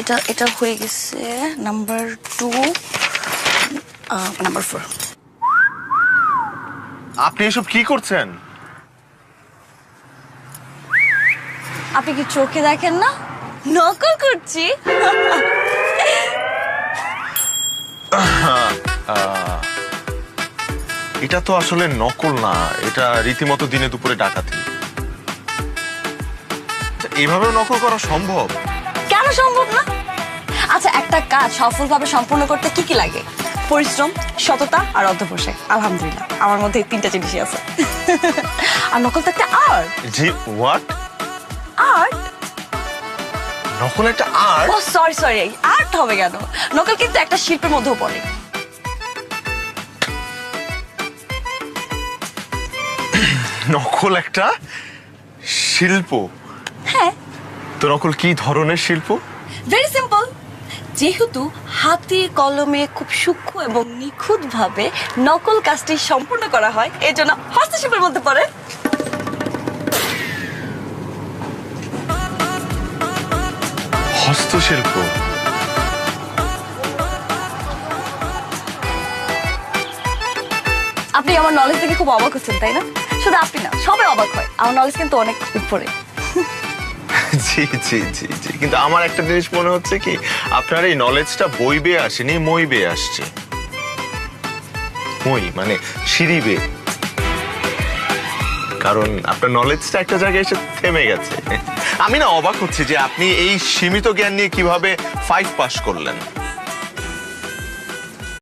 এটা এটা হয়ে গেছে নাম্বার 2, নাম্বার 4। আপনি এসব কি করছেন? আপনি কি চোখে দেখেন না? নকল করছি। এটা তো আসলে নকল না, এটা রীতিমতো দিনে দুপুরে ডাকাতি। এভাবেও নকল করা সম্ভব? কেন সম্ভব না? আচ্ছা, একটা কাজ সফলভাবে সম্পূর্ণ করতে কি কি লাগে? পরিশ্রম, সততা আর অধ্যবসায়। আলহামদুলিল্লাহ আমার মধ্যে এই 3টা জিনিসই আছে। আর নকল তো একটা আর্ট। G, what? আর্ট? নকল একটা আর্ট? ও সরি সরি, আর্ট হবে কেন? নকল কিন্তু একটা শিল্পের মধ্যেও পড়ে। নকল একটা শিল্প? হ্যাঁ। তো নকল কি ধরনের শিল্প? Very simple. যেহেতু হাতে কলমে খুব সূক্ষ্ম এবং নিখুঁত ভাবে নকল কাজটি সম্পূর্ণ করা হয়, এই জন্য হস্তশিল্পের মধ্যে পড়ে। হস্তশিল্প? আপনি আমার নলেজ থেকে খুব অবাক হচ্ছেন, তাই না? শুধু আপনি না, সবাই অবাক হয়। আমার নলেজ কিন্তু অনেক উপরে। জি জি জি জি, কিন্তু আমার একটা জিনিস মনে হচ্ছে কি, আপনার এই নলেজটা বই বেয়ে আসেনি, মই বেয়ে আসছে। মই মানে সিঁড়ি বেয়ে। কারণ আপনার নলেজটা একটা জায়গায় এসে থেমে গেছে। আমি না অবাক হচ্ছি যে আপনি এই সীমিত জ্ঞান নিয়ে কিভাবে 5 পাস করলেন।